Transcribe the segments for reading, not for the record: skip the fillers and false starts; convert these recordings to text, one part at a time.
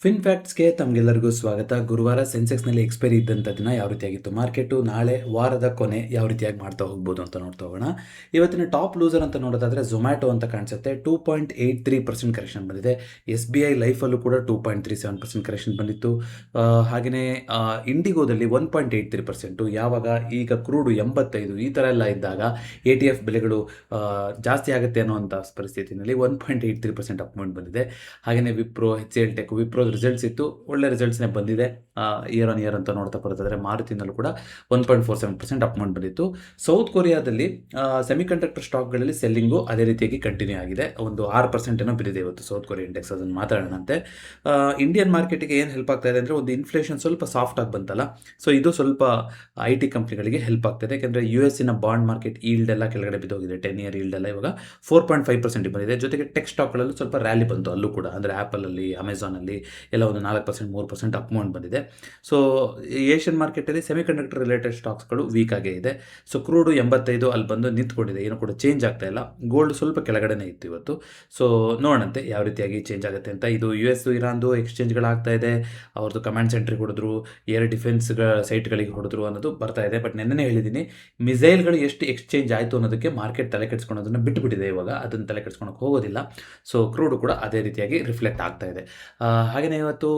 Fin ಫ್ಯಾಕ್ಟ್ಸ್ಗೆ ತಮಗೆಲ್ಲರಿಗೂ ಸ್ವಾಗತ. ಗುರುವಾರ ಸೆನ್ಸೆಕ್ಸ್ನಲ್ಲಿ ಎಕ್ಸ್ಪೈರಿ ಇದ್ದಂಥ ದಿನ ಯಾವ ರೀತಿಯಾಗಿತ್ತು ಮಾರ್ಕೆಟು, ನಾಳೆ ವಾರದ ಕೊನೆ ಯಾವ ರೀತಿಯಾಗಿ ಮಾಡ್ತಾ ಹೋಗ್ಬೋದು ಅಂತ ನೋಡ್ತಾ ಹೋಗೋಣ. ಇವತ್ತಿನ ಟಾಪ್ ಲೂಸರ್ ಅಂತ ನೋಡೋದಾದರೆ ಝೊಮ್ಯಾಟೊ ಅಂತ ಕಾಣಿಸುತ್ತೆ. 2.83% ಕರೆಕ್ಷನ್ ಬಂದಿದೆ. SBI ಲೈಫಲ್ಲೂ ಕೂಡ 2.37% ಕರೆಕ್ಷನ್ ಬಂದಿತ್ತು. ಹಾಗೆಯೇ ಇಂಡಿಗೋದಲ್ಲಿ 1.83%. ಯಾವಾಗ ಈಗ ಕ್ರೂಡು 85 ಈ ಥರ ಎಲ್ಲ ಇದ್ದಾಗ ATF ಬೆಲೆಗಳು ಜಾಸ್ತಿ ಆಗುತ್ತೆ ಅನ್ನೋವಂಥ ಪರಿಸ್ಥಿತಿನಲ್ಲಿ 1.83% ಅಪ್ಮೌಂಟ್ ಬಂದಿದೆ. ಹಾಗೆಯೇ Wipro, HCL tech, Wipro results ಇತ್ತು, ಒಳ್ಳೆ ರಿಸಲ್ಟ್ಸ್ನೇ ಬಂದಿದೆ. ಇಯರ್ ಆನ್ ಇಯರ್ ಅಂತ ನೋಡ್ತಾ ಬರೋದಾದರೆ ಮಾರುತಿನಲ್ಲೂ ಕೂಡ 1.47% ಅಪ್ಮೌಂಟ್ ಬಂದಿತ್ತು. ಸೌತ್ ಕೊರಿಯಾದಲ್ಲಿ ಸೆಮಿಕಂಡಕ್ಟರ್ ಸ್ಟಾಕ್ಗಳಲ್ಲಿ ಸೆಲ್ಲಿಂಗು ಅದೇ ರೀತಿಯಾಗಿ ಕಂಟಿನ್ಯೂ ಆಗಿದೆ. ಒಂದು 6% ಏನೋ ಬಿದ್ದಿದೆ ಇವತ್ತು ಸೌತ್ ಕೊರಿಯಾ ಇಂಡೆಕ್ಸ್. ಅದನ್ನು ಮಾತಾಡೋಣಂತೆ. ಇಂಡಿಯನ್ ಮಾರ್ಕೆಟಿಗೆ ಏನು ಹೆಲ್ಪ್ ಆಗ್ತಾ ಇದೆ ಅಂದರೆ, ಒಂದು ಇನ್ಫ್ಲೇಷನ್ ಸ್ವಲ್ಪ ಸಾಫ್ಟ್ ಆಗಿ ಬಂತಲ್ಲ, ಸೊ ಇದು ಸ್ವಲ್ಪ IT ಕಂಪ್ನಿಗಳಿಗೆ ಹೆಲ್ಪ್ ಆಗ್ತದೆ. ಯಾಕೆಂದರೆ US ಬಾಂಡ್ ಮಾರ್ಕೆಟ್ ಈಲ್ಡ್ ಎಲ್ಲ ಕೆಳಗಡೆ ಬಿದ್ದೋಗಿದೆ. 10 ಇಯರ್ ಈಲ್ಡ್ ಎಲ್ಲ ಇವಾಗ 4.5% ಬಂದಿದೆ. ಜೊತೆಗೆ ಟೆಕ್ ಸ್ಟಾಕ್ಗಳಲ್ಲೂ ಸ್ವಲ್ಪ ರ್ಯಾಲಿ ಬಂತು ಅಲ್ಲೂ ಕೂಡ. ಅಂದರೆ ಆ್ಯಪಲಲ್ಲಿ, ಅಮೆಝಾನಲ್ಲಿ ಎಲ್ಲ ಒಂದು 4%, 3% ಅಪ್ಮೌಂಟ್ ಬಂದಿದೆ. ಸೊ ಏಷ್ಯನ್ ಮಾರ್ಕೆಟಲ್ಲಿ ಸೆಮಿಕಂಡಕ್ಟರ್ ರಿಲೇಟೆಡ್ ಸ್ಟಾಕ್ಸ್ಗಳು ವೀಕ್ ಆಗೇ ಇದೆ. ಸೊ ಕ್ರೂಡು 85 ಅಲ್ಲಿ ಬಂದು ನಿಂತ್ಕೊಂಡಿದೆ, ಏನೂ ಕೂಡ ಚೇಂಜ್ ಆಗ್ತಾ ಇಲ್ಲ. ಗೋಲ್ಡ್ ಸ್ವಲ್ಪ ಕೆಳಗಡೆನೇ ಇತ್ತು ಇವತ್ತು. ಸೊ ನೋಡಂತೆ ಯಾವ ರೀತಿಯಾಗಿ ಚೇಂಜ್ ಆಗುತ್ತೆ ಅಂತ. ಇದು US ಇರಾನ್ದು ಎಕ್ಸ್ಚೇಂಜ್ಗಳಾಗ್ತಾ ಇದೆ. ಅವ್ರದ್ದು ಕಮಾಂಡ್ ಸೆಂಟ್ರಿಗೆ ಹೊಡೆದ್ರು, ಏರ್ ಡಿಫೆನ್ಸ್ ಸೈಟ್ಗಳಿಗೆ ಹೊಡೆದ್ರು ಅನ್ನೋದು ಬರ್ತಾ ಇದೆ. ಬಟ್ ನೆನ್ನೆ ಹೇಳಿದ್ದೀನಿ, ಮಿಸೈಲ್ಗಳು ಎಷ್ಟು ಎಕ್ಸ್ಚೇಂಜ್ ಆಯಿತು ಅನ್ನೋದಕ್ಕೆ ಮಾರ್ಕೆಟ್ ತಲೆ ಕೆಡಿಸ್ಕೊಳೋದನ್ನು ಬಿಟ್ಟುಬಿಟ್ಟಿದೆ ಇವಾಗ. ಅದನ್ನು ತಲೆ ಕೆಡಿಸ್ಕೊಳಕ್ಕೆ ಹೋಗೋದಿಲ್ಲ. ಸೊ ಕ್ರೂಡು ಕೂಡ ಅದೇ ರೀತಿಯಾಗಿ ರಿಫ್ಲೆಕ್ಟ್ ಆಗ್ತಾ ಇದೆ. ಹಾಗೆಯೇ ಇವತ್ತು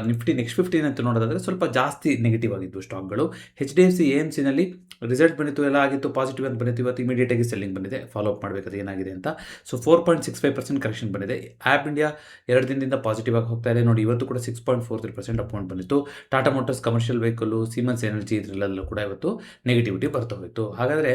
ನಿಫ್ಟಿ ನೆಕ್ಸ್ಟ್ 15 ಅಂತ ನೋಡೋದಾದರೆ ಸ್ವಲ್ಪ ಜಾಸ್ತಿ ನೆಗೆಟಿವ್ ಆಗಿತ್ತು ಸ್ಟಾಕ್ಗಳು. HDFC AMCನಲ್ಲಿ ರಿಸಲ್ಟ್ ಬಂದಿತ್ತು, ಎಲ್ಲ ಆಗಿತ್ತು, ಪಾಸಿಟಿವ್ ಅಂತ ಬಂದಿತ್ತು. ಇವತ್ತು ಇಮಿಡಿಯೇಟಾಗಿ ಸೆಲ್ಲಿಂಗ್ ಬಂದಿದೆ. ಫಾಲೋ ಅಪ್ ಮಾಡಬೇಕಾದ್ರೆ ಏನಾಗಿದೆ ಅಂತ. ಸೊ 4.65% ಕರೆಕ್ಷನ್ ಬಂದಿದೆ. ಆ್ಯಪ್ ಇಂಡಿಯಾ 2 ದಿನದಿಂದ ಪಾಸಿಟಿವ್ ಆಗಿ ಹೋಗ್ತಾ ಇದೆ ನೋಡಿ. ಇವತ್ತು ಕೂಡ 6.43% ಅಮೌಂಟ್ ಬಂದಿತ್ತು. Tata motors commercial vehicle, Siemens energy ಇದರಲ್ಲೆಲ್ಲೂ ಕೂಡ ಇವತ್ತು ನೆಗೆಟಿವಿಟಿ ಬರ್ತಾ ಹೋಯಿತು. ಹಾಗಾದರೆ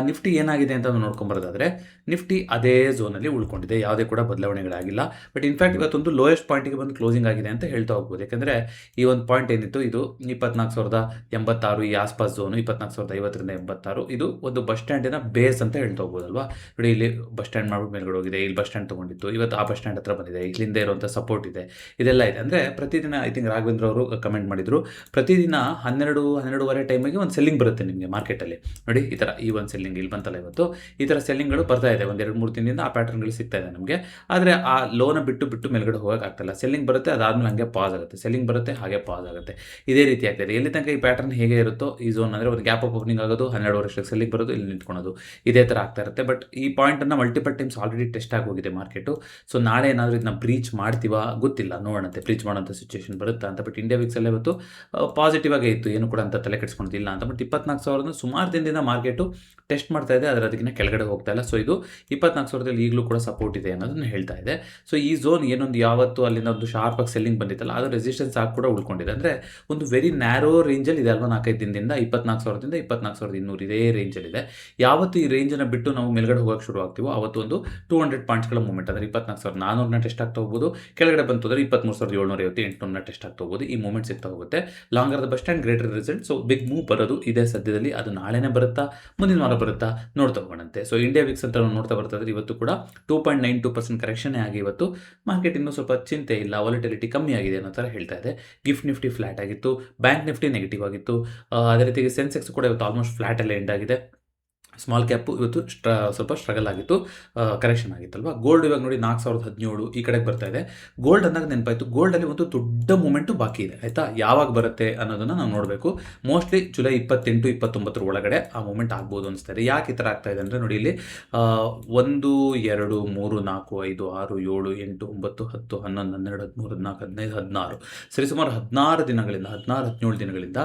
ನಿಫ್ಟಿ ಏನಾಗಿದೆ ಅಂತ ನೋಡ್ಕೊಂಬರೋದಾದರೆ, ನಿಫ್ಟಿ ಅದೇ ಝೋನಲ್ಲಿ ಉಳ್ಕೊಂಡಿದೆ, ಯಾವುದೇ ಕೂಡ ಬದಲಾವಣೆಗಳಾಗಿಲ್ಲ. ಬಟ್ ಇನ್ಫ್ಯಾಕ್ಟ್ ಇವತ್ತೊಂದು ಲೋಯೆಸ್ಟ್ ಪಾಯಿಂಟಿಗೆ ಬಂದು ಕ್ಲೋಸಿಂಗ್ ಆಗಿದೆ ಅಂತ ಹೇಳ್ತಾ ಹೋಗ್ಬೋದು. ಯಾಕೆಂದರೆ ಈ ಒಂದು ಪಾಯಿಂಟ್ ಏನಿತ್ತು, ಇದು 24,086 ಈ ಆಸ್ಪಾಸ್ ಝೋನು, 24,050ರಿಂದ 86. ಇದು ಒಂದು ಬಸ್ ಸ್ಟ್ಯಾಂಡಿನ ಬೇಸ್ ಅಂತ ಹೇಳ್ತಾ ಹೋಗ್ಬೋದಲ್ವಾ. ನೋಡಿ, ಇಲ್ಲಿ ಬಸ್ ಸ್ಟ್ಯಾಂಡ್ ಮಾಡ್ಬಿಟ್ಟು ಮೇಲ್ಗಡೆ ಹೋಗಿದೆ, ಇಲ್ಲಿ ಬಸ್ ಸ್ಟ್ಯಾಂಡ್ ತೊಗೊಂಡಿತ್ತು, ಇವತ್ತು ಆ ಬಸ್ ಸ್ಟ್ಯಾಂಡ್ ಹತ್ರ ಬಂದಿದೆ, ಇಲ್ಲಿಂದ ಇರುವಂಥ ಸಪೋರ್ಟ್ ಇದೆ, ಇದೆಲ್ಲ ಇದೆ. ಅಂದರೆ ಪ್ರತಿದಿನ ಐ ಥಿಂಕ್ ರಾಘವೇಂದ್ರ ಅವರು ಕಮೆಂಟ್ ಮಾಡಿದರು, ಪ್ರತಿದಿನ 12-12:30 ಟೈಮಿಗೆ ಒಂದು ಸೆಲ್ಲಿಂಗ್ ಬರುತ್ತೆ ನಿಮಗೆ ಮಾರ್ಕೆಟಲ್ಲಿ. ನೋಡಿ, ಈ ಥರ ಈ ಒಂದು ಸೆಲ್ಲಿಂಗ್ ಇಲ್ಲಿ ಬಂತಲ್ಲ ಇವತ್ತು, ಈ ಥರ ಸೆಲ್ಲಿಂಗ್ಗಳು ಬರ್ತಾ ಇದೆ. ಒಂದು 2-3 ದಿನದಿಂದ ಆ ಪ್ಯಾಟರ್ನ್ಗಳು ಸಿಗ್ತಾ ಇದೆ ನಮಗೆ. ಆದರೆ ಆ ಲೋನ ಬಿಟ್ಟು ಮೇಲ್ಗಡೆ ಹೋಗೋಕ್ಕಾಗ್ತಿಲ್ಲ. ಸೆಲ್ಲಿಂಗ್ ಬರುತ್ತೆ, ಅದಾದ್ಮೇಲೆ ಹಾಗೆ ಪಾಸ್ ಆಗುತ್ತೆ, ಸೆಲ್ಲಿಂಗ್ ಬರುತ್ತೆ, ಹಾಗೆ ಪಾಸ್ ಆಗುತ್ತೆ. ಇದೇ ರೀತಿ ಆಗ್ತಾಯಿದೆ. ಎಲ್ಲಿ ತನಕ ಈ ಪ್ಯಾಟರ್ನ್ ಹೇಗೆ ಇರುತ್ತೋ, ಈ ಝೋನ್ ಅಂದರೆ ಒಂದು ಗ್ಯಾಪ್ ಆಫ್ ಓಪನಿಂಗ್ ಆಗೋದು, 12 ವರ್ಷಕ್ಕೆ ಸೆಲ್ಲಿಂಗ್ ಬರೋದು, ಇಲ್ಲಿ ನಿಂತ್ಕೊಳ್ಳೋದು, ಇದೇ ಥರ ಆಗ್ತಾ ಇರುತ್ತೆ. ಬಟ್ ಈ ಪಾಯಿಂಟನ್ನು ಮಲ್ಟಿಪಲ್ ಟೈಮ್ಸ್ ಆಲ್ರೆಡಿ ಟೆಸ್ಟ್ ಆಗಿ ಹೋಗಿದೆ ಮಾರ್ಕೆಟು. ಸೊ ನಾಳೆ ಏನಾದರೂ ಇದನ್ನ ಬ್ರೀಚ್ ಮಾಡ್ತೀವಾ ಗೊತ್ತಿಲ್ಲ, ನೋಡೋಣಂತೆ. ಬ್ರೀಚ್ ಮಾಡೋಂಥ ಸಿಚುವೇಶನ್ ಬರುತ್ತಾ ಅಂತ. ಬಟ್ ಇಂಡಿಯಾ ವಿಕ್ಸಲ್ಲೇ ಇವತ್ತು ಪಾಸಿಟಿವ್ ಆಗೇ ಇತ್ತು, ಏನು ಕೂಡ ಅಂತ ತಲೆ ಕೆಡಿಸ್ಕೊಳ್ತಿಲ್ಲ ಅಂತ. ಬಟ್ 24,000 ಸುಮಾರು ದಿನದಿಂದ ಮಾರ್ಕೆಟು ಟೆಸ್ಟ್ ಮಾಡ್ತಾ ಇದೆ, ಅದರ ಅದಕ್ಕಿಂತ ಕೆಳಗಡೆ ಹೋಗ್ತಾ ಇಲ್ಲ. ಸೊ ಇದು 24,000 ಈಗಲೂ ಕೂಡ ಸಪೋರ್ಟ್ ಇದೆ ಅನ್ನೋದನ್ನು ಹೇಳ್ತಾ ಇದೆ. ಸೊ ಈ ಝೋನ್ ಏನೊಂದು ಯಾವತ್ತು ಅಲ್ಲಿಂದ ಒಂದು ಶಾರ್ಪ್ ಆಗಿ ಸೆಲ್ಲಿಂಗ್ ಬಂದಿತ್ತಲ್ಲ, ಅದು ರೆಸಿಸ್ಟೆನ್ಸ್ ಆಗಿ ಕೂಡ ಉಳ್ಕೊಂಡಿದೆ. ಅಂದರೆ ಒಂದು ವೆರಿ ನ್ಯಾರೋ ರೇಂಜಲ್ಲಿ ಇದೆ ಅಲ್ವಾ. 4-5 ದಿನದಿಂದ 24,000ದಿಂದ 24,200 ಇದೇ ರೇಂಜಲ್ಲಿದೆ. ಯಾವತ್ತು ಈ ರೇಂಜನ್ನು ಬಿಟ್ಟು ನಾವು ಮೇಲ್ಗಡೆ ಹೋಗೋಕ್ಕೆ ಶುರು ಆಗ್ತೀವೋ ಅವತ್ತು ಒಂದು 200 ಪಾಯಿಂಟ್ಸ್ಗಳ ಮೂಮೆಂಟ್, ಅಂದರೆ 24,400ನ ಟೆಸ್ಟ್ ಆಗ್ತಾ ಹೋಗ್ಬೋದು. ಕೆಳಗಡೆ ಬಂತು ಅಂದರೆ 23,750, 800ನ ಟೆಸ್ಟ್ ಆಗ್ತಾ ಹೋಗ್ಬೋದು. ಈ ಮೂಮೆಂಟ್ ಸಿಗ್ತಾ ಹೋಗುತ್ತೆ. Longer the best and greater result. So big move ಬರೋದು ಇದೆ ಸದ್ಯದಲ್ಲಿ. ಅದು ನಾಳೆನೇ ಬರುತ್ತಾ, ಮುಂದಿನ ವಾರ ಬರುತ್ತಾ ನೋಡ್ತಾ ಹೋಗೋಣಂತೆ. ಸೊ ಇಂಡಿಯಾ ವಿಕ್ಸ್ ಅಂತ ನಾವು ನೋಡ್ತಾ ಬರ್ತಾ ಇದ್ರೆ, ಇವತ್ತು ಕೂಡ 2.92% ಕರೆಕ್ಷನ್ ಆಗಿ ಇವತ್ತು ಮಾರ್ಕೆಟ್ ಇನ್ನೂ ಸ್ವಲ್ಪ ಚಿಂತೆ ಇಲ್ಲ, ವಾಲಟಿಲಿಟಿ ಕಮ್ಮಿ ಆಗಿದೆ ಅನ್ನೋ ಥರ ಹೇಳ್ತಾ ಇದೆ. ಗಿಫ್ಟ್ ನಿಫ್ಟಿ ಫ್ಲಾಟ್ ಆಗಿತ್ತು, ಬ್ಯಾಂಕ್ ನಿಫ್ಟಿ ನೆಗೆಟಿವ್ ಆಗಿತ್ತು. ಅದೇ ರೀತಿಗೆ ಸೆನ್ಸೆಕ್ಸ್ ಕೂಡ ಇವತ್ತು ಆಲ್ಮೋಸ್ಟ್ ಫ್ಲಾಟಲ್ಲೇ ಎಂಡ್ ಆಗಿದೆ. ಸ್ಮಾಲ್ ಕ್ಯಾಪು ಇವತ್ತು ಸ್ವಲ್ಪ ಸ್ಟ್ರಗಲ್ ಆಗಿತ್ತು, ಕರೆಕ್ಷನ್ ಆಗಿತ್ತಲ್ವ. ಗೋಲ್ಡ್ ಇವಾಗ ನೋಡಿ 4,017 ಈ ಕಡೆಗೆ ಬರ್ತಾ ಇದೆ. ಗೋಲ್ಡ್ ಅಂದಾಗ ನೆನಪಾಯಿತು, ಗೋಲ್ಡಲ್ಲಿ ಒಂದು ದೊಡ್ಡ ಮೂಮೆಂಟು ಬಾಕಿ ಇದೆ ಆಯಿತಾ. ಯಾವಾಗ ಬರುತ್ತೆ ಅನ್ನೋದನ್ನು ನಾವು ನೋಡಬೇಕು. ಮೋಸ್ಟ್ಲಿ ಜುಲೈ 28, 29 ಒಳಗಡೆ ಆ ಮೂಮೆಂಟ್ ಆಗ್ಬೋದು ಅನಿಸ್ತಾ ಇದೆ. ಯಾಕೆ ಈ ಥರ ಆಗ್ತಾ ಇದೆ ಅಂದರೆ, ನೋಡಿ ಇಲ್ಲಿ 1, 2, 3, 4, 5, 6, 7, 8, 9, 10, 11, 12, 13, 14, 15, 16 ಸರಿಸುಮಾರು 16 ದಿನಗಳಿಂದ 17 ದಿನಗಳಿಂದ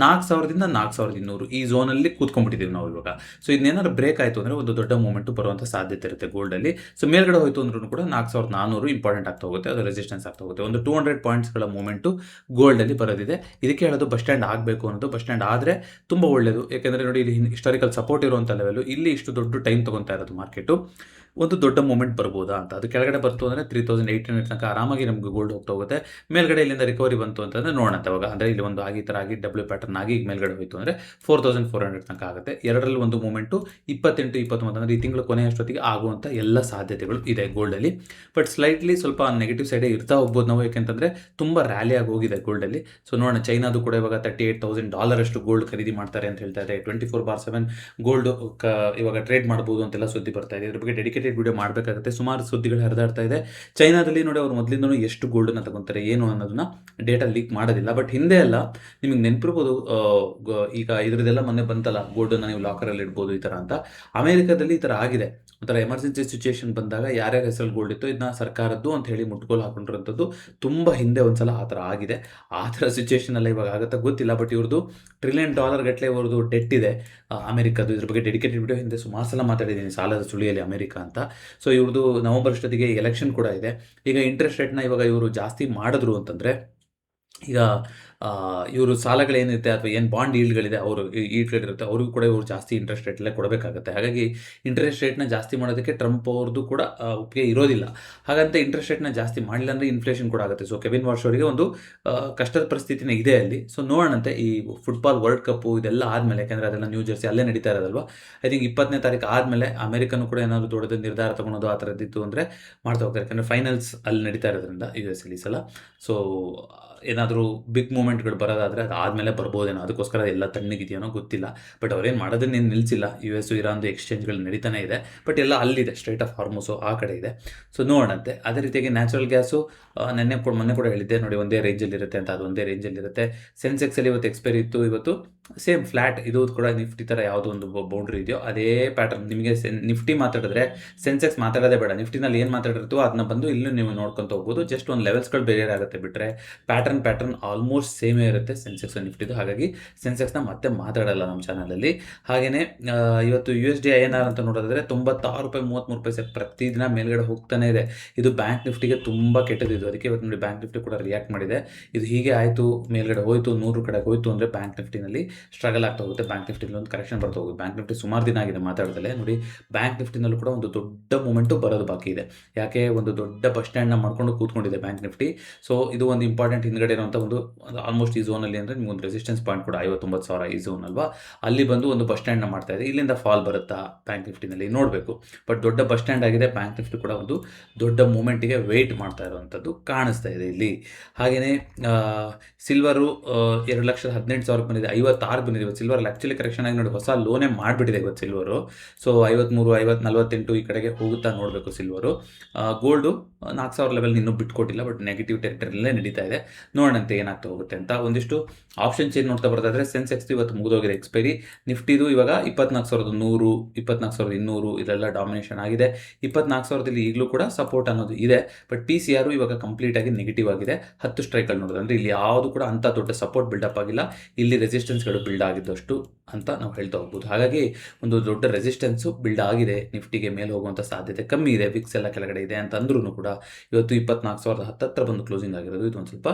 4,000ದಿಂದ 4,200 ಈ ಝೋನಲ್ಲಿ ಕೂತ್ಕೊಂಡ್ಬಿಟ್ಟಿದ್ದೀವಿ ನಾವು ಇವಾಗ. ಸೊ ಇದನ್ನೇನಾದ್ರು ಬ್ರೇಕ್ ಆಯಿತು ಅಂದರೆ ಒಂದು ದೊಡ್ಡ ಮೂಮೆಂಟು ಬರುವಂಥ ಸಾಧ್ಯತೆ ಇರುತ್ತೆ ಗೋಲ್ಡಲ್ಲಿ. ಸೊ ಮೇಲ್ಗಡೆ ಹೋಯಿತು ಅಂದ್ರೂ ಕೂಡ 4,400 ಇಂಪಾರ್ಟೆಂಟ್ ಆಗ್ತಾ ಹೋಗುತ್ತೆ, ಅದು ರೆಸಿಸ್ಟೆನ್ಸ್ ಆಗ್ತಾ ಹೋಗುತ್ತೆ. ಒಂದು 200 ಪಾಯಿಂಟ್ಸ್ಗಳ ಮೂಮೆಂಟು ಗೋಲ್ಡಲ್ಲಿ ಬರೋದಿದೆ. ಇದಕ್ಕೆ ಹೇಳೋದು ಬಸ್ ಸ್ಟ್ಯಾಂಡ್ ಆಗಬೇಕು ಅನ್ನೋದು. ಬಸ್ ಸ್ಟ್ಯಾಂಡ್ ಆದರೆ ತುಂಬ ಒಳ್ಳೆಯದು. ಯಾಕೆಂದರೆ ನೋಡಿ, ಇಲ್ಲಿ ಹಿಸ್ಟಾರಿಕಲ್ ಸಪೋರ್ಟ್ ಇರುವಂಥ ಲೆವೆಲು, ಇಲ್ಲಿ ಇಷ್ಟು ದೊಡ್ಡ ಟೈಮ್ ತೊಗೊತಾ ಇರೋದು ಮಾರ್ಕೆಟು. ಒಂದು ದೊಡ್ಡ ಮೂಮೆಂಟ್ ಬರ್ಬೋದಾ ಅಂತ. ಅದು ಕೆಳಗಡೆ ಬಂತು ಅಂದರೆ 3,800 ತನಕ ಆರಾಮಾಗಿ ನಮಗೆ ಗೋಲ್ಡ್ ಹೋಗ್ತಾ ಹೋಗುತ್ತೆ. ಮೇಲ್ಗಡೆ ಇಲ್ಲಿಂದ ರಿಕವರಿ ಬಂತು ಅಂತಂದರೆ ನೋಡೋಣ ಅವಾಗ. ಅಂದರೆ ಇಲ್ಲಿ ಒಂದು ಆಗಿ ಥರ ಆಗಿ ಡಬ್ಲ್ಯೂ ಪ್ಯಾಟರ್ನ್ ಆಗಿ ಮೇಲ್ಗಡೆ ಹೋಯಿತು ಅಂದರೆ 4,400 ತನಕ ಆಗುತ್ತೆ. ಎರಡರಲ್ಲಿ ಒಂದು ಮೂಮೆಂಟು 28, 29 ಅಂದರೆ ಈ ತಿಂಗಳು ಕೊನೆಯಷ್ಟೊತ್ತಿಗೆ ಆಗುವಂಥ ಎಲ್ಲ ಸಾಧ್ಯತೆಗಳು ಇದೆ ಗೋಲ್ಡಲ್ಲಿ. ಬಟ್ ಸ್ಲೈಟ್ಲಿ ಸ್ವಲ್ಪ ನೆಗೆಟಿವ್ ಸೈಡೇ ಇರ್ತಾ ಹೋಗ್ಬೋದು ನಾವು, ಯಾಕೆಂತಂದರೆ ತುಂಬ ರ್ಯಾಲಿ ಆಗಿ ಹೋಗಿದೆ ಗೋಲ್ಡಲ್ಲಿ. ಸೊ ನೋಡೋಣ, ಚೈನಾದು ಕೂಡ ಇವಾಗ $38,000 ಅಷ್ಟು ಗೋಲ್ಡ್ ಖರೀದಿ ಮಾಡ್ತಾರೆ ಅಂತ ಹೇಳ್ತಾ ಇದೆ. 24/7 ಗೋಲ್ಡ್ ಇವಾಗ ಟ್ರೇಡ್ ಮಾಡ್ಬೋದು ಅಂತೆಲ್ಲ ಸುದ್ದಿ ಬರ್ತಾ ಇದೆ. ಇದ್ರ ಬಗ್ಗೆ ಡೆಡಿಕೇಟೆಡ್ ಡೆಡಿಕೇಟೆಡ್ ವಿಡಿಯೋ ಮಾಡಬೇಕಾಗುತ್ತೆ. ಸುಮಾರು ಸುದ್ದಿಗಳು ಹರಿದಾಡ್ತಾ ಇದೆ. ಚೈನಾದಲ್ಲಿ ನೋಡಿ ಅವ್ರು ಮೊದಲಿಂದನೂ ಎಷ್ಟು ಗೋಲ್ಡನ್ನು ತಗೊತಾರೆ ಏನು ಅನ್ನೋದನ್ನ ಡೇಟಾ ಲೀಕ್ ಮಾಡೋದಿಲ್ಲ. ಬಟ್ ಹಿಂದೆ ಎಲ್ಲ ನಿಮಗೆ ನೆನಪಿರ್ಬೋದು, ಈಗ ಇದ್ರದ್ದೆಲ್ಲ ಮೊನ್ನೆ ಬಂತಲ್ಲ, ಗೋಲ್ಡನ್ನು ನೀವು ಲಾಕರಲ್ಲಿ ಇಡ್ಬೋದು ಈ ಥರ ಅಂತ. ಅಮೆರಿಕದಲ್ಲಿ ಈ ಥರ ಆಗಿದೆ. ಒಂಥರ ಎಮರ್ಜೆನ್ಸಿ ಸಿಚುಯೇಷನ್ ಬಂದಾಗ ಯಾರ್ಯಾರ ಹೆಸರಲ್ಲಿ ಗೋಲ್ಡ್ ಇತ್ತು ಇದನ್ನ ಸರ್ಕಾರದ್ದು ಅಂತ ಹೇಳಿ ಮುಟ್ಗೋಲು ಹಾಕೊಂಡಿರೋಂಥದ್ದು ತುಂಬ ಹಿಂದೆ ಒಂದ್ಸಲ ಆ ಥರ ಆಗಿದೆ. ಆ ಥರ ಸಿಚುಯೇಷನ್ ಎಲ್ಲ ಇವಾಗ ಆಗುತ್ತಾ ಗೊತ್ತಿಲ್ಲ. ಬಟ್ ಇವ್ರದ್ದು $1 ಟ್ರಿಲಿಯನ್ ಗಟ್ಟಲೆ ಇವ್ರದ್ದು ಡೆಟ್ ಇದೆ ಅಮೆರಿಕದ್ದು. ಇದ್ರ ಬಗ್ಗೆ ಡೆಡಿಕೇಟೆಡ್ ವಿಡಿಯೋ ಹಿಂದೆ ಸುಮಾರು ಸಲ ಮಾತಾಡಿದ್ದೀನಿ, ಸಾಲದ ಸುಳಿಯಲ್ಲಿ ಅಮೆರಿಕ ಅಂತ. ಸೊ ಇವ್ರದ್ದು ನವಂಬರ್ ಅಷ್ಟೊತ್ತಿಗೆ ಎಲೆಕ್ಷನ್ ಕೂಡ ಇದೆ. ಈಗ ಇಂಟ್ರೆಸ್ಟ್ ರೇಟ್ನ ಇವಾಗ ಇವರು ಜಾಸ್ತಿ ಮಾಡಿದ್ರು ಅಂತಂದರೆ, ಈಗ ಇವರು ಸಾಲಗಳೇನಿರುತ್ತೆ ಅಥವಾ ಏನು ಬಾಂಡ್ ಈಲ್ಡ್ಗಳಿದೆ, ಅವರು ಈಲ್ಡ್ಗಳಿರುತ್ತೆ, ಅವ್ರಿಗೂ ಕೂಡ ಇವರು ಜಾಸ್ತಿ ಇಂಟ್ರೆಸ್ಟ್ ರೇಟಲ್ಲೇ ಕೊಡಬೇಕಾಗುತ್ತೆ. ಹಾಗಾಗಿ ಇಂಟ್ರೆಸ್ಟ್ ರೇಟ್ನ ಜಾಸ್ತಿ ಮಾಡೋದಕ್ಕೆ ಟ್ರಂಪ್ ಅವ್ರದ್ದು ಕೂಡ ಒಪ್ಪಿಗೆ ಇರೋದಿಲ್ಲ. ಹಾಗಂತ ಇಂಟ್ರೆಸ್ಟ್ ರೇಟ್ನ ಜಾಸ್ತಿ ಮಾಡಿಲ್ಲ ಅಂದರೆ ಇನ್ಫ್ಲೇಷನ್ ಕೂಡ ಆಗುತ್ತೆ. ಸೊ ಕೆವಿನ್ ವಾರ್ಶ್ ಅವರಿಗೆ ಒಂದು ಕಷ್ಟದ ಪರಿಸ್ಥಿತಿನೇ ಇದೆ ಅಲ್ಲಿ. ಸೊ ನೋಡೋಣಂತೆ ಈ ಫುಟ್ಬಾಲ್ ವರ್ಲ್ಡ್ ಕಪ್ಪು ಇದೆಲ್ಲ ಆದಮೇಲೆ, ಯಾಕೆಂದರೆ ಅದೆಲ್ಲ ನ್ಯೂ ಜೆರ್ಸಿ ಅಲ್ಲೇ ನಡೀತಾ ಇರೋದಲ್ವಾ. ಐ ಥಿಂಕ್ 20ನೇ ತಾರೀಕು ಆದಮೇಲೆ ಅಮೆರಿಕನೂ ಕೂಡ ಏನಾದರೂ ದೊಡ್ಡದ ನಿರ್ಧಾರ ತೊಗೊಳೋದು ಆ ಥರದ್ದಿತ್ತು ಅಂದರೆ ಮಾಡ್ತಾ ಹೋಗ್ತಾರೆ. ಯಾಕಂದರೆ ಫೈನಲ್ಸ್ ಅಲ್ಲಿ ನಡೀತಾ ಇರೋದ್ರಿಂದ US ಅಲ್ಲಿ ಸಲ. ಸೊ ಏನಾದರೂ ಬಿಗ್ ಮೂಮೆಂಟ್ಗಳು ಬರೋದಾದರೆ ಅದು ಆದಮೇಲೆ ಬರ್ಬೋದೇನೋ, ಅದಕ್ಕೋಸ್ಕರ ಎಲ್ಲ ತಣ್ಣಗಿದೆಯೋ ಗೊತ್ತಿಲ್ಲ. ಬಟ್ ಅವ್ರೇನು ಮಾಡೋದನ್ನೇನು ನಿಲ್ಲಿಸಿಲ್ಲ. US ಇರಾನ್ದು ಎಕ್ಸ್ಚೇಂಜ್ಗಳು ನಡೀತಾನೆ ಇದೆ. ಬಟ್ ಎಲ್ಲ ಅಲ್ಲಿದೆ, ಸ್ಟ್ರೈಟ್ ಆಫ್ ಹಾರ್ಮುಸು ಆ ಕಡೆ ಇದೆ. ಸೊ ನೋಡೋಣಂತೆ. ಅದೇ ರೀತಿಯಾಗಿ ನ್ಯಾಚುರಲ್ ಗ್ಯಾಸು ಮೊನ್ನೆ ಕೂಡ ಹೇಳಿದ್ದೆ ನೋಡಿ, ಒಂದೇ ರೇಂಜಲ್ಲಿರುತ್ತೆ ಅಂತ. ಅದು ಒಂದೇ ರೇಂಜಲ್ಲಿರುತ್ತೆ. ಸೆನ್ಸೆಕ್ಸಲ್ಲಿ ಇವತ್ತು ಎಕ್ಸ್ಪೈರಿ ಇತ್ತು, ಇವತ್ತು ಸೇಮ್ ಫ್ಲ್ಯಾಟ್. ಇದು ಕೂಡ ನಿಫ್ಟಿ ಥರ ಯಾವುದೋ ಒಂದು ಬೌಂಡ್ರಿ ಇದೆಯೋ ಅದೇ ಪ್ಯಾಟರ್ನ್. ನಿಮಗೆ ನಿಫ್ಟಿ ಮಾತಾಡಿದ್ರೆ ಸೆನ್ಸೆಕ್ಸ್ ಮಾತಾಡೋದೇ ಬೇಡ. ನಿಫ್ಟಿನಲ್ಲಿ ಏನು ಮಾತಾಡಿರ್ತೀವೋ ಅದನ್ನ ಬಂದು ಇಲ್ಲೂ ನೀವು ನೋಡ್ಕೊತ ಹೋಗ್ಬೋದು. ಜಸ್ಟ್ ಒಂದು ಲೆವೆಲ್ಸ್ಗಳು ಬೇರೆ ಆಗುತ್ತೆ ಬಿಟ್ಟರೆ ಪ್ಯಾಟರ್ನ್ ಆಲ್ಮೋಸ್ಟ್ ಸೇಮೇ ಇರುತ್ತೆ ಸೆನ್ಸೆಕ್ಸ್ ನಿಫ್ಟಿದು. ಹಾಗಾಗಿ ಸೆನ್ಸೆಕ್ಸ್ನ ಮತ್ತೆ ಮಾತಾಡಲ್ಲ ನಮ್ಮ ಚಾನಲಲ್ಲಿ. ಹಾಗೆಯೇ ಇವತ್ತು USD INR ಅಂತ ನೋಡೋದಾದರೆ $96.33 ಪ್ರತಿದಿನ ಮೇಲ್ಗಡೆ ಹೋಗ್ತಾನೆ ಇದೆ. ಇದು ಬ್ಯಾಂಕ್ ನಿಫ್ಟಿಗೆ ತುಂಬ ಕೆಟ್ಟದಿದ್ದು. ಅದಕ್ಕೆ ಇವತ್ತು ನೋಡಿ ಬ್ಯಾಂಕ್ ನಿಫ್ಟಿ ಕೂಡ ರಿಯಾಕ್ಟ್ ಮಾಡಿದೆ. ಇದು ಹೀಗೆ ಆಯಿತು, ಮೇಲ್ಗಡೆ ಹೋಯಿತು, 100 ಕಡೆ ಹೋಯಿತು ಅಂದರೆ ಬ್ಯಾಂಕ್ ನಿಫ್ಟಿನಲ್ಲಿ ಸ್ಟ್ರಗಲ್ ಆಗ್ತಾ ಹೋಗುತ್ತೆ. ಬ್ಯಾಂಕ್ ನಿಫ್ಟಿನಲ್ಲಿ ಒಂದು ಕರೆಕ್ಷನ್ ಬರ್ತಾ ಹೋಗುತ್ತೆ. ಬ್ಯಾಂಕ್ ನಿಫ್ಟಿ ಸುಮಾರು ದಿನ ಆಗಿದೆ ಮಾತಾಡ್ದಲ್ಲೇ. ನೋಡಿ ಬ್ಯಾಂಕ್ ನಿಫ್ಟಿನಲ್ಲೂ ಕೂಡ ಒಂದು ದೊಡ್ಡ ಮೂಮೆಂಟು ಬರೋದು ಬಾಕಿ ಇದೆ. ಯಾಕೆ, ಒಂದು ದೊಡ್ಡ ಬಸ್ ಸ್ಟ್ಯಾಂಡ್ನ ಮಾಡ್ಕೊಂಡು ಕೂತ್ಕೊಂಡಿದೆ ಬ್ಯಾಂಕ್ ನಿಫ್ಟಿ. ಸೊ ಇದು ಒಂದು ಇಂಪಾರ್ಟೆಂಟ್ ಹಿಂದ್ಗಡೆ ಇರುವಂಥ ಒಂದು ಆಲ್ಮೋಸ್ಟ್ ಈ ಝೋನಲ್ಲಿ ಅಂದರೆ ನಿಮ್ಗೊಂದು ರೆಸಿಸ್ಟೆನ್ಸ್ ಪಾಯಿಂಟ್ ಕೂಡ 59,000 ಈ ಝೋನ್ ಅಲ್ವಾ, ಅಲ್ಲಿ ಬಂದು ಒಂದು ಬಸ್ ಸ್ಟ್ಯಾಂಡ್ನ ಮಾಡ್ತಾ ಇದೆ. ಇಲ್ಲಿಂದ ಫಾಲ್ ಬರುತ್ತಾ ಬ್ಯಾಂಕ್ ನಿಫ್ಟಿನಲ್ಲಿ ನೋಡಬೇಕು. ಬಟ್ ದೊಡ್ಡ ಬಸ್ ಸ್ಟ್ಯಾಂಡ್ ಆಗಿದೆ. ಬ್ಯಾಂಕ್ ನಿಫ್ಟಿ ಕೂಡ ಒಂದು ದೊಡ್ಡ ಮೂಮೆಂಟಿಗೆ ವೆಯ್ಟ್ ಮಾಡ್ತಾ ಇರುವಂಥದ್ದು ಕಾಣಿಸ್ತಾ ಇದೆ ಇಲ್ಲಿ. ಹಾಗೆಯೇ ಸಿಲ್ವರು 2,18,000 ಬಂದಿದೆ, 56 ಬಂದಿದೆ ಇವತ್ತು ಸಿಲ್ವರಲ್ಲಿ. ಆ್ಯಕ್ಚುಲಿ ಕರೆಕ್ಷನ್ ಆಗಿ ನೋಡಿ ಹೊಸ ಲೋನೇ ಮಾಡಿಬಿಟ್ಟಿದೆ ಇವತ್ತು ಸಿಲ್ವರು. ಸೊ 53, 50, 48 ಈ ಕಡೆಗೆ ಹೋಗುತ್ತಾ ನೋಡಬೇಕು ಸಿಲ್ವರು. ಗೋಲ್ಡು 4,000 ಲೆವೆಲ್ ಇನ್ನೂ ಬಿಟ್ಕೊಟ್ಟಿಲ್ಲ. ಬಟ್ ನೆಗೆಟಿವ್ ಟೆರಿಟರಿಯಲ್ಲೇ ನಡೀತಾ ಇದೆ. ನೋಡೋಣಂತೆ ಏನಾಗ್ತಾ ಹೋಗುತ್ತೆ ಅಂತ. ಒಂದಿಷ್ಟು ಆಪ್ಷನ್ ಚೇಂಜ್ ನೋಡ್ತಾ ಬರ್ತಾಯಿದ್ರೆ ಸೆನ್ಸೆಕ್ಸ್ ಇವತ್ತು ಮುಗಿದೋಗಿದೆ ಎಕ್ಸ್ಪೈರಿ. ನಿಫ್ಟಿದು ಇವಾಗ 24,100, 24,200 ಇದೆಲ್ಲ ಡಾಮಿನೇಷನ್ ಆಗಿದೆ. 24,000 ಈಗಲೂ ಕೂಡ ಸಪೋರ್ಟ್ ಅನ್ನೋದು ಇದೆ. ಬಟ್ PCR ಇವಾಗ ಕಂಪ್ಲೀಟಾಗಿ ನೆಗೆಟಿವ್ ಆಗಿದೆ. 10 ಸ್ಟ್ರೈಕಲ್ಲಿ ನೋಡೋದು ಅಂದರೆ ಇಲ್ಲಿ ಯಾವುದು ಕೂಡ ಅಂಥ ದೊಡ್ಡ ಸಪೋರ್ಟ್ ಬಿಲ್ಡಪ್ ಆಗಿಲ್ಲ. ಇಲ್ಲಿ ರೆಸಿಸ್ಟೆನ್ಸ್ಗಳು ಬಿಲ್ಡ್ ಆಗಿದ್ದಷ್ಟು ಅಂತ ನಾವು ಹೇಳ್ತಾ ಹೋಗ್ಬೋದು. ಹಾಗಾಗಿ ಒಂದು ದೊಡ್ಡ ರೆಸಿಸ್ಟೆನ್ಸು ಬಿಲ್ಡ್ ಆಗಿದೆ. ನಿಫ್ಟಿಗೆ ಮೇಲೆ ಹೋಗುವಂಥ ಸಾಧ್ಯತೆ ಕಮ್ಮಿ ಇದೆ. ವಿಕ್ಸ್ ಎಲ್ಲ ಕೆಳಗಡೆ ಇದೆ ಅಂತ ಅಂದ್ರೂ ಕೂಡ ಇವತ್ತು 24,000 ಹತ್ತತ್ರ ಬಂದು ಕ್ಲೋಸಿಂಗ್ ಆಗಿರೋದು ಇದು ಒಂದು ಸ್ವಲ್ಪ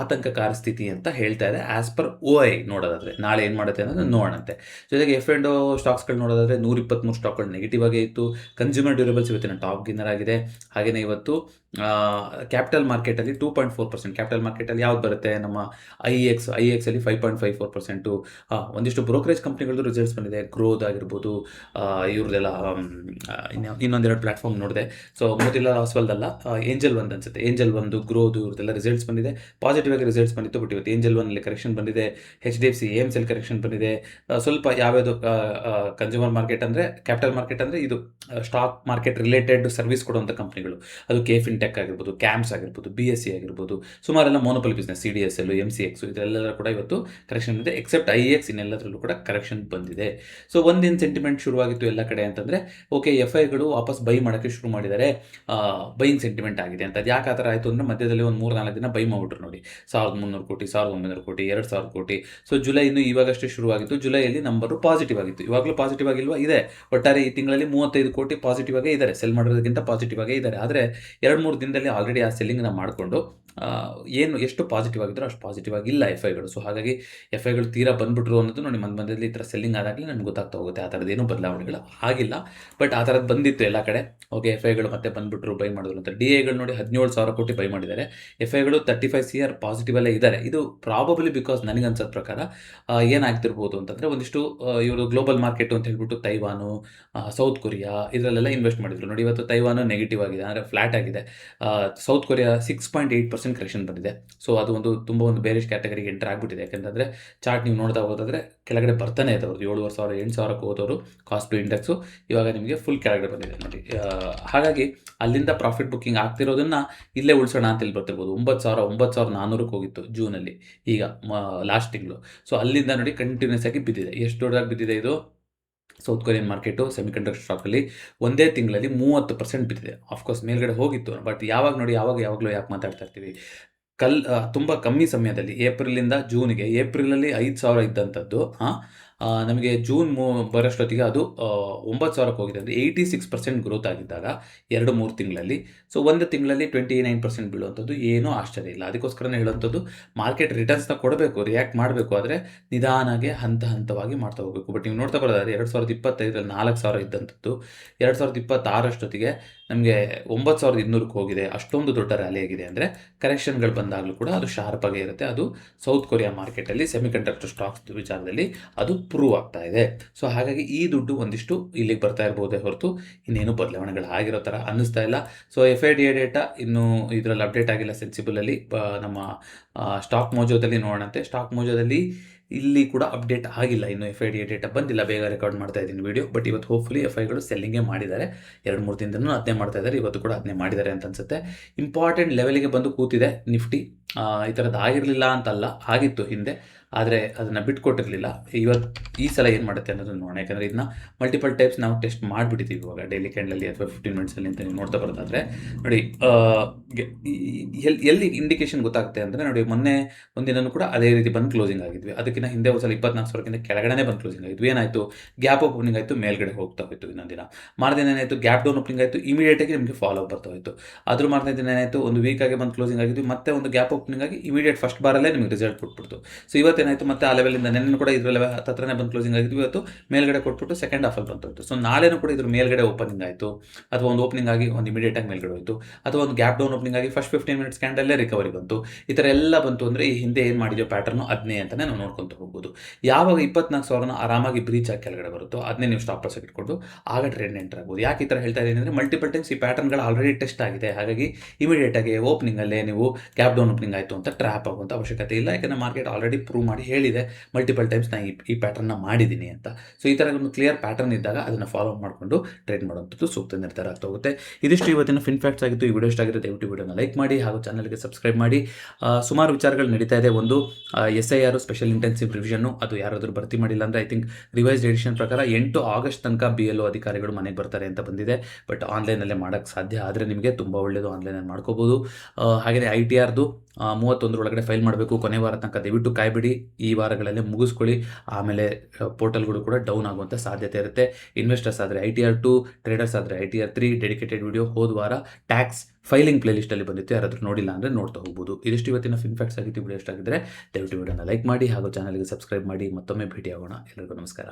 ಆತಂಕಕಾರಿ ಸ್ಥಿತಿ ಅಂತ ಹೇಳ್ತಾ ಇದೆ ಆಸ್ ಪರ್ OI ನೋಡೋದಾದರೆ. ನಾಳೆ ಏನು ಮಾಡುತ್ತೆ ಅನ್ನೋದು ನೋಡೋಣಂತೆ. ಜೊತೆಗೆ F&O ಸ್ಟಾಕ್ಸ್ಗಳು ನೋಡೋದಾದರೆ 123 ಸ್ಟಾಕ್ಗಳು ನೆಗೆಟಿವ್ ಆಗೇ ಇತ್ತು. ಕನ್ಸ್ಯೂಮರ್ ಡ್ಯೂರೇಬಲ್ಸ್ ಇವತ್ತಿನ ಟಾಪ್ ಗಿನ್ನರ್ ಆಗಿದೆ. ಹಾಗೆಯೇ ಇವತ್ತು ಕ್ಯಾಪಿಟಲ್ ಮಾರ್ಕೆಟಲ್ಲಿ 2.4%. ಕ್ಯಾಪಿಟಲ್ ಮಾರ್ಕೆಟಲ್ಲಿ ಯಾವ್ದು ಬರುತ್ತೆ, ನಮ್ಮ IEX ಅಲ್ಲಿ 5.54%. ಒಂದಿಷ್ಟು ಬ್ರೋಕರೇಜ್ ಕಂಪ್ನಿಗಳದ್ದು ರಿಸಲ್ಟ್ಸ್ ಬಂದಿದೆ. ಗ್ರೋತ್ ಆಗಿರ್ಬೋದು, ಇವ್ರದ್ದೆಲ್ಲ ಇನ್ನೊಂದೆರಡು ಪ್ಲಾಟ್ಫಾರ್ಮ್ ನೋಡಿದೆ. ಸೊ ಮೋತಿಲಾಲ್ ಆಸ್ವಾಲ್ದಲ್ಲ, ಏಂಜಲ್ ಒಂದು ಅನ್ಸುತ್ತೆ, ಏಂಜಲ್ ಒಂದು, ಗ್ರೋದು ಇವ್ರದ್ದೆಲ್ಲ ರಿಸಲ್ಟ್ಸ್ ಬಂದಿದೆ. ಪಾಸಿಟಿವ್ ಆಗಿ ರಿಸಲ್ಟ್ಸ್ ಬಂದಿತ್ತು. ಬಟ್ ಇವತ್ತು ಏಂಜಲ್ ಒನ್ನಲ್ಲಿ ಕರೆಕ್ಷನ್ ಬಂದಿದೆ. HDFC AMC ಅಲ್ಲಿ ಕರೆಕ್ಷನ್ ಬಂದಿದೆ. ಸ್ವಲ್ಪ ಯಾವ್ಯಾವುದು ಕನ್ಸ್ಯೂಮರ್ ಮಾರ್ಕೆಟ್ ಅಂದರೆ, ಕ್ಯಾಪಿಟಲ್ ಮಾರ್ಕೆಟ್ ಅಂದರೆ ಇದು ಸ್ಟಾಕ್ ಮಾರ್ಕೆಟ್ ರಿಲೇಟೆಡ್ ಸರ್ವಿಸ್ ಕೊಡುವಂಥ ಕಂಪ್ನಿಗಳು, ಅದು KFin ಟೆಕ್ ಆಗಿರ್ಬೋದು, ಕ್ಯಾಂಪ್ಸ್ ಆಗಿರ್ಬೋದು, BSE ಆಗಿರ್ಬೋದು, ಸುಮಾರೆಲ್ಲ ಮೋನೋಪಲಿ ಬಿಸ್ನೆಸ್, CDSL, MCX ಇದೆಲ್ಲ ಕೂಡ ಇವತ್ತು ಕರೆಕ್ಷನ್ ಇದೆ. ಎಕ್ಸೆಪ್ಟ್ IEX ಇನ್ನೆಲ್ಲದರಲ್ಲೂ ಕೂಡ ಕರೆಕ್ಷನ್ ಬಂದಿದೆ. ಸೊ ಒಂದೇನು ಸೆಂಟಿಮೆಂಟ್ ಶುರುವಾಗಿತ್ತು ಎಲ್ಲ ಕಡೆ ಅಂತಂದರೆ, ಓಕೆ FIಗಳು ವಾಪಸ್ ಬೈ ಮಾಡೋಕ್ಕೆ ಶುರು ಮಾಡಿದ್ದಾರೆ, ಬೈಯಿಂಗ್ ಸೆಂಟಿಮೆಂಟ್ ಆಗಿದೆ ಅಂತ. ಅದು ಯಾಕೆ ಆ ಥರ ಆಯಿತು ಅಂದರೆ, ಮಧ್ಯದಲ್ಲಿ ಒಂದು 3-4 ದಿನ ಬೈ ಮಾಡಿಬಿಟ್ರು ನೋಡಿ. 1,300 ಕೋಟಿ, 1,900 ಕೋಟಿ, 2,000 ಕೋಟಿ. ಸೊ ಜುಲೈ ಇನ್ನೂ ಇವಾಗಷ್ಟೇ ಶುರುವಾಗಿತ್ತು. ಜುಲೈಯಲ್ಲಿ ನಂಬರು ಪಾಸಿಟಿವ್ ಆಗಿತ್ತು. ಇವಾಗಲೂ ಪಾಸಿಟಿವ್ ಆಗಿಲ್ವಾ? ಇದೆ. ಒಟ್ಟಾರೆ ಈ ತಿಂಗಳಲ್ಲಿ 35 ಕೋಟಿ ಪಾಸಿಟಿವ್ ಆಗೇ ಇದ್ದಾರೆ. ಸೆಲ್ ಮಾಡೋದಕ್ಕಿಂತ ಪಾಸಿಟಿವ್ ಆಗೇ ಇದ್ದಾರೆ. ಆದರೆ 2-3 ದಿನದಲ್ಲಿ ಆಲ್ರೆಡಿ ಆ ಸೆಲ್ಲಿಂಗ್ನ ಮಾಡಿಕೊಂಡು ಎಷ್ಟು ಪಾಸಿಟಿವ್ ಆಗಿದ್ರು ಅಷ್ಟು ಪಾಸಿಟಿವ್ ಆಗಿಲ್ಲ FIಗಳು. ಸೊ ಹಾಗಾಗಿ FIಗಳು ತೀರಾ ಬಂದ್ಬಿಟ್ರು ಅನ್ನೋದು ನೋಡಿ ಮಧ್ಯದಲ್ಲಿ ಈ ಥರ ಸೆಲ್ಲಿಂಗ್ ಆದಾಗಲೇ ನಮ್ಗೆ ಗೊತ್ತಾಗ್ತಾ ಹೋಗುತ್ತೆ. ಆ ಥರದ್ದೇನು ಬದಲಾವಣೆಗಳು ಆಗಿಲ್ಲ. ಬಟ್ ಆ ಥರದ್ದು ಬಂದಿತ್ತು ಎಲ್ಲ ಕಡೆ. ಓಕೆ FIಗಳು ಮತ್ತೆ ಬಂದ್ಬಿಟ್ರು, ಬೈ ಮಾಡಿದ್ರು ಅಂತ. DIಗಳು ನೋಡಿ 17,000 ಕೋಟಿ ಬೈ ಮಾಡಿದ್ದಾರೆ. FIಗಳು 35 CR ಪಾಸಿಟಿವ್ ಅಲ್ಲೇ ಇದ್ದಾರೆ. ಇದು ಪ್ರಾಬಬ್ಲಿ ಬಿಕಾಸ್ ನನಗೆ ಅನ್ಸೋದ ಪ್ರಕಾರ ಏನಾಗ್ತಿರ್ಬೋದು ಅಂತಂದರೆ, ಒಂದಿಷ್ಟು ಇವರು ಗ್ಲೋಬಲ್ ಮಾರ್ಕೆಟು ಅಂತ ಹೇಳ್ಬಿಟ್ಟು ತೈವಾನು, ಸೌತ್ ಕೊರಿಯಾ ಇದರಲ್ಲೆಲ್ಲ ಇನ್ವೆಸ್ಟ್ ಮಾಡಿದ್ರು ನೋಡಿ. ಇವತ್ತು ತೈವಾನು ನೆಗೆಟಿವ್ ಆಗಿದೆ, ಅಂದರೆ ಫ್ಲಾಟ್ ಆಗಿದೆ. ಸೌತ್ ಕೊರಿಯಾ 6.8% ಕರೆಕ್ಷನ್ ಬಂದಿದೆ. ಸೊ ಅದು ತುಂಬ ಒಂದು ಬೇರಿಶ್ ಕ್ಯಾಟಗರಿಗೆ ಎಂಟರ್ ಆಗಿಬಿಟ್ಟಿದೆ. ಯಾಕೆಂತಂದರೆ ಚಾರ್ಟ್ ನೀವು ನೋಡ್ತಾ ಹೋದಾದರೆ ಕೆಳಗಡೆ ಬರ್ತಾನೆ ಇದೆ ಅವ್ರದ್ದು 7,500 8,000ಕ್ಕೆ ಹೋದವರು ಕಾಸ್ಟ್ ಟು ಇಂಡೆಕ್ಸು ಇವಾಗ ನಿಮಗೆ ಫುಲ್ ಕೆಳಗಡೆ ಬಂದಿದೆ ನೋಡಿ. ಹಾಗಾಗಿ ಅಲ್ಲಿಂದ ಪ್ರಾಫಿಟ್ ಬುಕ್ಕಿಂಗ್ ಆಗ್ತಿರೋದನ್ನು ಇಲ್ಲೇ ಉಳಿಸೋಣ ಅಂತ ಇಲ್ಲಿ ಬರ್ತಿರ್ಬೋದು. 9,400ಕ್ಕೆ ಹೋಗಿತ್ತು ಜೂನಲ್ಲಿ, ಈಗ ಲಾಸ್ಟ್ ತಿಂಗಳು. ಸೊ ಅಲ್ಲಿಂದ ನೋಡಿ ಕಂಟಿನ್ಯೂಸ್ ಆಗಿ ಬಿದ್ದಿದೆ. ಎಷ್ಟು ದೊಡ್ಡದಾಗಿ ಬಿದ್ದಿದೆ ಇದು ಸೌತ್ ಕೊರಿಯನ್ ಮಾರ್ಕೆಟು ಸೆಮಿಕಂಡಕ್ಟರ್ ಸ್ಟಾಕಲ್ಲಿ ಒಂದೇ ತಿಂಗಳಲ್ಲಿ 30% ಬಿದ್ದಿದೆ. ಆಫ್ಕೋರ್ಸ್ ಮೇಲ್ಗಡೆ ಹೋಗಿತ್ತು, ಬಟ್ ಯಾವಾಗ ನೋಡಿ ಯಾವಾಗಲೂ ಯಾಕೆ ಮಾತಾಡ್ತಾ ಇರ್ತೀವಿ, ತುಂಬ ಕಮ್ಮಿ ಸಮಯದಲ್ಲಿ ಏಪ್ರಿಲಿಂದ ಜೂನಿಗೆ, ಏಪ್ರಿಲಲ್ಲಿ 5,000 ಇದ್ದಂಥದ್ದು ನಮಗೆ ಜೂನ್ ಬರೋಷ್ಟೊತ್ತಿಗೆ ಅದು 9,000ಕ್ಕೆ ಹೋಗಿದೆ. ಅಂದರೆ 86% ಗ್ರೋತ್ ಆಗಿದ್ದಾಗ 2-3 ತಿಂಗಳಲ್ಲಿ. ಸೊ ಒಂದು ತಿಂಗಳಲ್ಲಿ 29% ಬೀಳುವಂಥದ್ದು ಏನೂ ಆಶ್ಚರ್ಯ ಇಲ್ಲ. ಅದಕ್ಕೋಸ್ಕರನೇ ಹೇಳುವಂಥದ್ದು ಮಾರ್ಕೆಟ್ ರಿಟರ್ನ್ಸ್ನ ಕೊಡಬೇಕು, ರಿಯಾಕ್ಟ್ ಮಾಡಬೇಕು, ಆದರೆ ನಿಧಾನಾಗೆ ಹಂತವಾಗಿ ಮಾಡ್ತಾ ಹೋಗಬೇಕು. ಬಟ್ ನೀವು ನೋಡ್ತಾ ಬರೋದಾದ್ರೆ 2025ರಲ್ಲಿ 4,000 ಇದ್ದಂಥದ್ದು 2026 ಅಷ್ಟೊತ್ತಿಗೆ ನಮಗೆ 9,200ಕ್ಕೆ ಹೋಗಿದೆ. ಅಷ್ಟೊಂದು ದೊಡ್ಡ ರ್ಯಾಲಿ ಆಗಿದೆ. ಅಂದರೆ ಕರೆಕ್ಷನ್ಗಳು ಬಂದಾಗಲೂ ಕೂಡ ಅದು ಶಾರ್ಪ್ ಆಗೇ ಇರುತ್ತೆ. ಅದು ಸೌತ್ ಕೊರಿಯಾ ಮಾರ್ಕೆಟಲ್ಲಿ ಸೆಮಿಕಂಡಕ್ಟರ್ ಸ್ಟಾಕ್ಸ್ ವಿಚಾರದಲ್ಲಿ ಅದು ಪ್ರೂವ್ ಆಗ್ತಾ ಇದೆ. ಸೊ ಹಾಗಾಗಿ ಈ ದುಡ್ಡು ಒಂದಿಷ್ಟು ಇಲ್ಲಿಗೆ ಬರ್ತಾ ಇರ್ಬೋದೇ ಹೊರತು ಇನ್ನೇನು ಬದಲಾವಣೆಗಳು ಆಗಿರೋ ಥರ ಅನ್ನಿಸ್ತಾ ಇಲ್ಲ. ಸೊ FIDA ಡೇಟಾ ಇನ್ನೂ ಇದರಲ್ಲಿ ಅಪ್ಡೇಟ್ ಆಗಿಲ್ಲ ಸೆನ್ಸಿಬಲಲ್ಲಿ. ನಮ್ಮ ಸ್ಟಾಕ್ ಮೋಜೋದಲ್ಲಿ ನೋಡೋಣಂತೆ. ಸ್ಟಾಕ್ ಮೋಜೋದಲ್ಲಿ ಇಲ್ಲಿ ಕೂಡ ಅಪ್ಡೇಟ್ ಆಗಿಲ್ಲ, ಇನ್ನು FIDA ಡೇಟಾ ಬಂದಿಲ್ಲ. ಬೇಗ ರೆಕಾರ್ಡ್ ಮಾಡ್ತಾ ಇದ್ದೀನಿ ವಿಡಿಯೋ. ಬಟ್ ಇವತ್ತು ಹೋಪ್ಫುಲಿ FIಗಳು ಸೆಲ್ಲಿಂಗೇ ಮಾಡಿದ್ದಾರೆ. 2-3 ದಿನದೂ ಅದನ್ನೇ ಮಾಡ್ತಾ ಇದ್ದಾರೆ. ಇವತ್ತು ಕೂಡ ಅದನ್ನೇ ಮಾಡಿದ್ದಾರೆ ಅಂತ ಅನ್ಸುತ್ತೆ. ಇಂಪಾರ್ಟೆಂಟ್ ಲೆವೆಲಿಗೆ ಬಂದು ಕೂತಿದೆ ನಿಫ್ಟಿ. ಈ ಥರದ್ದು ಆಗಿರಲಿಲ್ಲ ಅಂತಲ್ಲ, ಆಗಿತ್ತು ಹಿಂದೆ, ಆದರೆ ಅದನ್ನು ಬಿಟ್ಕೊಟ್ಟಿರಲಿಲ್ಲ. ಈ ಸಲ ಏನು ಮಾಡುತ್ತೆ ಅನ್ನೋದನ್ನು ನೋಡೋಣ. ಯಾಕಂದರೆ ಇದನ್ನ ಮಲ್ಟಿಪಲ್ ಟೈಪ್ಸ್ ನಾವು ಟೆಸ್ಟ್ ಮಾಡಿಬಿಟ್ಟಿದ್ದೀವಿ ಇವಾಗ ಡೈಲಿ ಕ್ಯಾಂಡಲಲ್ಲಿ ಅಥವಾ 15 ಮಿನಿಟ್ಸಲ್ಲಿ ಅಂತ ನೀವು ನೋಡ್ತಾ ಬರೋದಾದರೆ ನೋಡಿ, ಎಲ್ಲಿ ಇಂಡಿಕೇಶನ್ ಗೊತ್ತಾಗುತ್ತೆ ಅಂದರೆ ನೋಡಿ, ಮೊನ್ನೆ ಒಂದಿನೂ ಕೂಡ ಅದೇ ರೀತಿ ಬಂದು ಕ್ಲೋಸಿಂಗ್ ಆಗಿದ್ವಿ. ಅದಕ್ಕಿಂತ ಹಿಂದೆ ಒಂದು ಸಲ 24,000ಕ್ಕಿಂತ ಕೆಳಗಡೆ ಬಂದು ಕ್ಲೋಸಿಂಗ್ ಆಗಿದ್ವಿ. ಏನಾಯಿತು, ಗ್ಯಾಪ್ ಓಪನಿಂಗ್ ಆಯಿತು, ಮೇಲ್ಗಡೆ ಹೋಗ್ತಾ ಹೋಯಿತು. ಇನ್ನೊಂದು ದಿನ ಮಾರದಿನ ಏನಾಯಿತು, ಗ್ಯಾಪ್ ಡೌನ್ ಓಪನಿಂಗ್ ಆಯಿತು, ಇಮಿಡಿಯೇಟಾಗಿ ನಿಮಗೆ ಫಾಲೋ ಬರ್ತಾ ಹೋಯಿತು. ಅದ್ರ ಮಾರನೇ ದಿನ ಏನಾಯಿತು, ಒಂದು ವೀಕಾಗಿ ಬಂದು ಕ್ಲೋಸಿಂಗ್ ಆಗಿದ್ವಿ, ಮತ್ತೆ ಒಂದು ಗ್ಯಾಪ್ ಓಪನಿಂಗ್ ಆಗಿ ಇಮಿಡಿಯೇಟ್ ಫಸ್ಟ್ ಬಾರಲ್ಲೇ ನಿಮಗೆ ರಿಸಲ್ಟ್ ಕೊಟ್ಬಿಡ್ತು. ಸೊ ಇವತ್ತೇನಾಯಿತು, ಮತ್ತೆ ಆ ಲೆವೆಲಿಂದ ನೆನ್ನೆ ಕೂಡ ಇದ್ರ ಲೆವೆಲ್ ಹತ್ರನೇ ಬಂದು ಕ್ಲೋಸಿಂಗ್ ಆಗಿದ್ವಿ. ಇವತ್ತು ಮೇಲ್ಗಡೆ ಕೊಟ್ಬಿಟ್ಟು ಸೆಕೆಂಡ್ ಹಾಫಲ್ಲಿ ಬಂತು ಹೋಯಿತು. ಸೊ ನಾಳೆನೂ ಕೂಡ ಇದ್ರ ಮೇಲ್ಗಡೆ ಓಪನಿಂಗ್ ಆಯಿತು, ಅಥವಾ ಒಂದು ಓಪನಿಂಗ್ ಆಗಿ ಒಂದು ಇಮಿಡಿಯೇಟಾಗಿ ಮೇಲ್ಗಡೆ ಹೋಯಿತು, ಅಥವಾ ಒಂದು ಗ್ಯಾಪ್ ಡೌನ್ ಓಪನಿಂಗ್ ಆಗಿ ಫಸ್ಟ್ 15 ಮಿನಿಟ್ಸ್ ಕ್ಯಾಂಡಲ್ಲೇ ರಿಕವರಿ ಬಂತು. ಈ ಥರ ಎಲ್ಲ ಬಂತು ಅಂದರೆ ಈ ಹಿಂದೆ ಏನು ಮಾಡಿದೆಯೋ ಪ್ಯಾಟರ್ನು ಅದನ್ನೇ ಅಂತಲೇ ನಾವು ನೋಡ್ಕೊತ ಹೋಗ್ಬೋದು. ಯಾವಾಗ 24,000ನ ಆರಾಮಾಗಿ ಬ್ರೀಚ್ ಆಗಿ ಕೆಳಗಡೆ ಬರುತ್ತೋ ಅದನ್ನೇ ನೀವು ಸ್ಟಾಪ್ ಲಾಸ್ ಇಟ್ಕೊಂಡು ಆಗ ಟ್ರೆಂಡ್ ಎಂಟರ್ ಆಗ್ಬೋದು. ಯಾಕೆ ಈ ಥರ ಹೇಳ್ತಾ ಇದ್ದೀನಿ ಅಂದರೆ, ಮಲ್ಟಿಪಲ್ ಟೈಮ್ಸ್ ಈ ಪ್ಯಾಟರ್ನ್ಗಳು ಆಲ್ರೆಡಿ ಟೆಸ್ಟ್ ಆಗಿದೆ. ಹಾಗಾಗಿ ಇಮಿಡಿಯೇಟಾಗಿ ಓಪನಿಂಗಲ್ಲೇ ನೀವು ಗ್ಯಾಪ್ ಡೌನ್ ಓಪನಿಂಗ್ ಆಯಿತು ಅಂತ ಟ್ರ್ಯಾಪ್ ಆಗುವಂಥ ಅವಶ್ಯಕತೆ ಇಲ್ಲ. ಯಾಕಂದರೆ ಮಾರ್ಕೆಟ್ ಆಲ್ರೆಡಿ ಪ್ರೂವ್ ಮಾಡಿ ಹೇಳಿದೆ ಮಲ್ಟಿಪಲ್ ಟೈಮ್ಸ್ ನಾನು ಈ ಪ್ಯಾಟರ್ನ ಮಾಡಿದ್ದೀನಿ ಅಂತ. ಸೊ ಈ ಥರ ಒಂದು ಕ್ಲಿಯರ್ ಪ್ಯಾಟರ್ನ್ ಇದ್ದಾಗ ಅದನ್ನು ಫಾಲೋ ಮಾಡಿಕೊಂಡು ಟ್ರೇಡ್ ಮಾಡುವಂಥದ್ದು ಸೂಕ್ತ ನಿರ್ಧಾರ ಆಗ್ತಾ ಹೋಗುತ್ತೆ. ಇದಿಷ್ಟು ಇವತ್ತಿನ ಫಿನ್ ಫ್ಯಾಕ್ಟ್ಸ್ ಆಗಿತ್ತು. ಈ ವಿಡಿಯೋ ಇಷ್ಟ ಆಗಿರುತ್ತೆ, ದಯವಿಟ್ಟು ವಿಡಿಯೋನ ಲೈಕ್ ಮಾಡಿ ಹಾಗೂ ಚಾನಲ್ಗೆ ಸಬ್ಸ್ಕ್ರೈಬ್ ಮಾಡಿ. ಸುಮಾರು ವಿಚಾರಗಳು ನಡೀತಾ ಇದೆ. ಒಂದು SIR ಸ್ಪೆಷಲ್ ಇಂಟೆನ್ಸಿವ್ ರಿವಿಷನ್ನು, ಅದು ಯಾರಾದರೂ ಭರ್ತಿ ಮಾಡಿಲ್ಲ ಅಂದರೆ ಐ ಥಿಂಕ್ ರಿವೈಸ್ಡ್ ಎಡಿಷನ್ ಪ್ರಕಾರ 8 ಆಗಸ್ಟ್ ತನಕ BLO ಅಧಿಕಾರಿಗಳು ಮನೆಗೆ ಬರ್ತಾರೆ ಅಂತ ಬಂದಿದೆ. ಬಟ್ ಆನ್ಲೈನಲ್ಲೇ ಮಾಡೋಕ್ಕೆ ಸಾಧ್ಯ ಆದರೆ ನಿಮಗೆ ತುಂಬ ಒಳ್ಳೆಯದು, ಆನ್ಲೈನಲ್ಲಿ ಮಾಡ್ಕೋಬೋದು. ಹಾಗೆಯೇ ITRದು 31 ಒಳಗಡೆ ಫೈಲ್ ಮಾಡಬೇಕು. ಕೊನೆ ವಾರ ತನಕ ದಯವಿಟ್ಟು ಕಾಯ್ಬಿಡಿ, ಈ ವಾರಗಳಲ್ಲೇ ಮುಗಿಸ್ಕೊಳ್ಳಿ. ಆಮೇಲೆ ಪೋರ್ಟಲ್ಗಳು ಕೂಡ ಡೌನ್ ಆಗುವಂಥ ಸಾಧ್ಯತೆ ಇರುತ್ತೆ. ಇನ್ವೆಸ್ಟರ್ಸ್ ಆದರೆ ITR 2, ಟ್ರೇಡರ್ಸ್ ಆದರೆ ITR 3 ಡೆಡಿಕೇಟೆಡ್ ವಿಡಿಯೋ ಹೋದ ವಾರ ಟ್ಯಾಕ್ಸ್ ಫೈಲಿಂಗ್ ಪ್ಲೇಲಿಸ್ಟಲ್ಲಿ ಬಂದಿತ್ತು. ಯಾರಾದರೂ ನೋಡಿಲ್ಲ ಅಂದರೆ ನೋಡ್ತಾ ಹೋಗ್ಬೋದು. ಇದಿಷ್ಟು ಇವತ್ತಿನ ಫಿನ್ ಫ್ಯಾಕ್ಟ್ಸ್ ಆಗಿತ್ತು. ವಿಡಿಯೋ ಇಷ್ಟ ಆಗಿದ್ದರೆ ದಯವಿಟ್ಟು ವಿಡಿಯೋನ ಲೈಕ್ ಮಾಡಿ ಹಾಗೂ ಚಾನಲ್ಗೆ ಸಬ್ಸ್ಕ್ರೈಬ್ ಮಾಡಿ. ಮತ್ತೊಮ್ಮೆ ಭೇಟಿ ಆಗೋಣ. ಎಲ್ಲರಿಗೂ ನಮಸ್ಕಾರ.